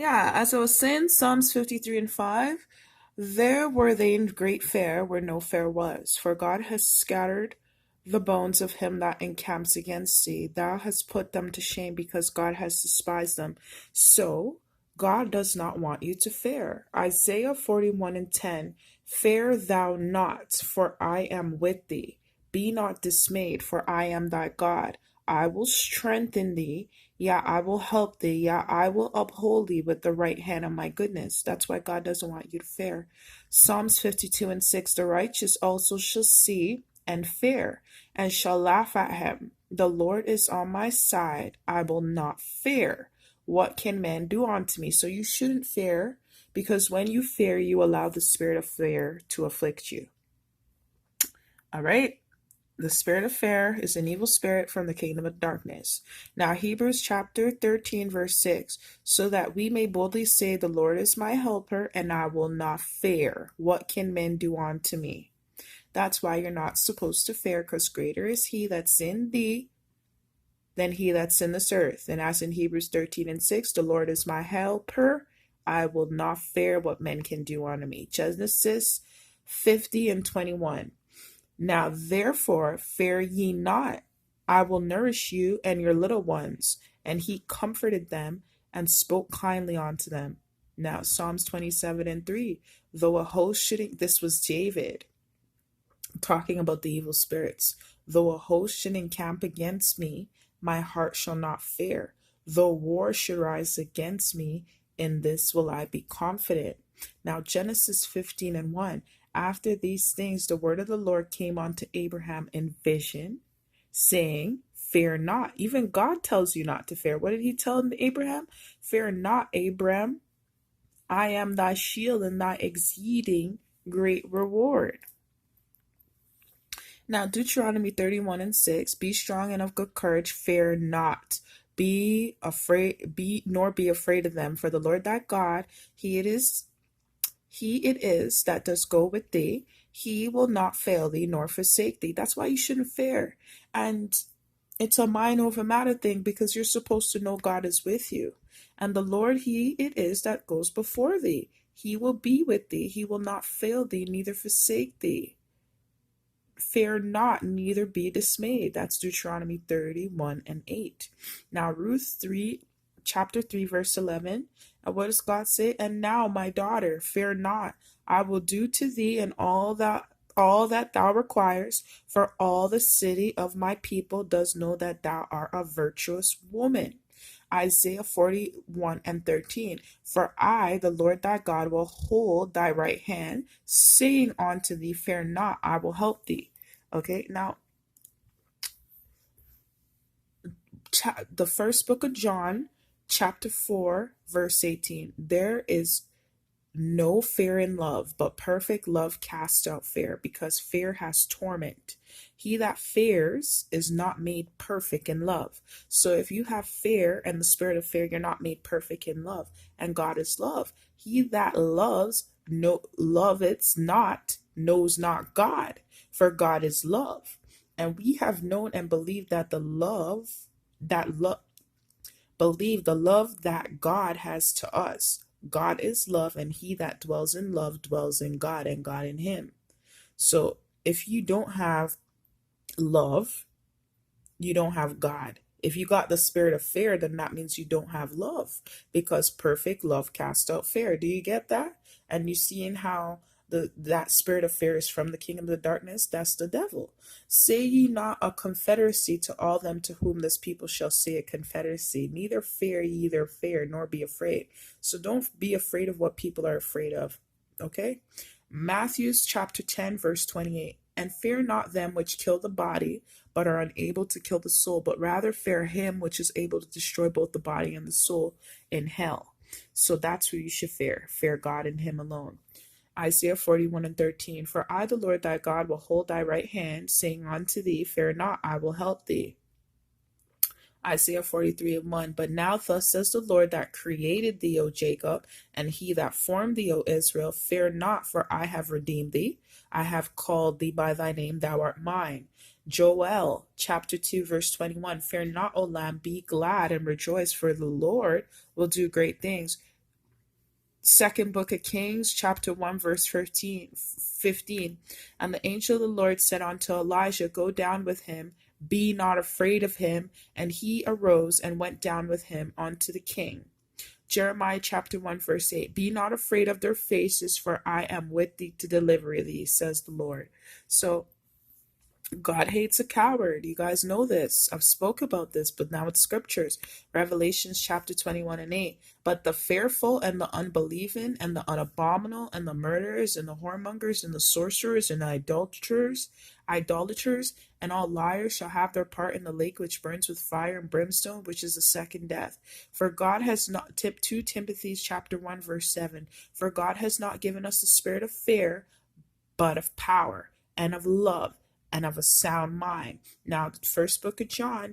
Yeah, as I was saying, Psalms 53 and 5, there were they in great fear where no fear was, for God has scattered the bones of him that encamps against thee. Thou hast put them to shame because God has despised them. So, God does not want you to fear. Isaiah 41 and 10, fear thou not, for I am with thee. Be not dismayed, for I am thy God. I will strengthen thee. Yeah, I will help thee. Yeah, I will uphold thee with the right hand of my goodness. That's why God doesn't want you to fear. Psalms 52 and 6, the righteous also shall see and fear, and shall laugh at him. The Lord is on my side. I will not fear. What can man do unto me? So you shouldn't fear, because when you fear, you allow the spirit of fear to afflict you. All right? The spirit of fear is an evil spirit from the kingdom of darkness. Now, Hebrews chapter 13, verse 6, so that we may boldly say, the Lord is my helper, and I will not fear. What can men do unto me? That's why you're not supposed to fear, because greater is he that's in thee than he that's in this earth. And as in Hebrews 13 and 6, the Lord is my helper. I will not fear what men can do unto me. Genesis 50 and 21. Now therefore fear ye not, I will nourish you and your little ones. And he comforted them and spoke kindly unto them. Now Psalms 27 and 3, though a host should, this was David talking about the evil spirits, though a host should encamp against me, my heart shall not fear. Though war should rise against me, in this will I be confident. Now Genesis 15 and 1, after these things the word of the Lord came unto Abraham in vision, saying, fear not. Even God tells you not to fear. What did he tell Abraham? Fear not, Abraham. I am thy shield and thy exceeding great reward. Now Deuteronomy 31 and 6, be strong and of good courage, fear not. Be afraid, be afraid of them, for the Lord thy God, he it is that does go with thee. He will not fail thee nor forsake thee. That's why you shouldn't fear. And it's a mind over matter thing, because you're supposed to know God is with you. And the Lord, he it is that goes before thee. He will be with thee. He will not fail thee, neither forsake thee. Fear not, neither be dismayed. That's Deuteronomy 31 and 8. Now Ruth 3, chapter 3, verse 11. And what does God say? And now, my daughter, fear not. I will do to thee and all that thou requires, for all the city of my people does know that thou art a virtuous woman. Isaiah 41 and 13. For I, the Lord thy God, will hold thy right hand, saying unto thee, fear not, I will help thee. Okay, now the first book of John, chapter 4, verse 18. There is no fear in love, but perfect love casts out fear, because fear has torment. He that fears is not made perfect in love. So if you have fear and the spirit of fear, you're not made perfect in love. And God is love. He that loves, loveth not, knows not God, for God is love. And we have known and believed that believe the love that God has to us. God is love, and he that dwells in love dwells in God, and God in him. So if you don't have love, you don't have God. If you got the spirit of fear, then that means you don't have love, because perfect love casts out fear. Do you get that? And you seeing how that spirit of fear is from the kingdom of the darkness? That's the devil. Say ye not a confederacy to all them to whom this people shall say a confederacy. Neither fear ye their fear, nor be afraid. So don't be afraid of what people are afraid of. Okay? Matthews chapter 10, verse 28. And fear not them which kill the body, but are unable to kill the soul, but rather fear him which is able to destroy both the body and the soul in hell. So that's who you should fear. Fear God and him alone. Isaiah 41 and 13. For I, the Lord thy God, will hold thy right hand, saying unto thee, fear not, I will help thee. Isaiah 43 and 1. But now thus says the Lord that created thee, O Jacob, and he that formed thee, O Israel, fear not, for I have redeemed thee. I have called thee by thy name, thou art mine. Joel chapter 2, verse 21. Fear not, O Lamb, be glad and rejoice, for the Lord will do great things. Second book of Kings, chapter 1, verse 15. And the angel of the Lord said unto Elijah, Go down with him, be not afraid of him. And he arose and went down with him unto the king. Jeremiah chapter 1, verse 8. Be not afraid of their faces, for I am with thee to deliver thee, says the Lord. So God hates a coward. You guys know this. I've spoke about this, but now it's scriptures. Revelations chapter 21 and 8. But the fearful and the unbelieving and the unabominable and the murderers and the whoremongers and the sorcerers and the idolaters and all liars shall have their part in the lake which burns with fire and brimstone, which is the second death. For God has not, 2 Timothy chapter 1 verse 7. For God has not given us the spirit of fear, but of power and of love and of a sound mind. Now, the first book of John,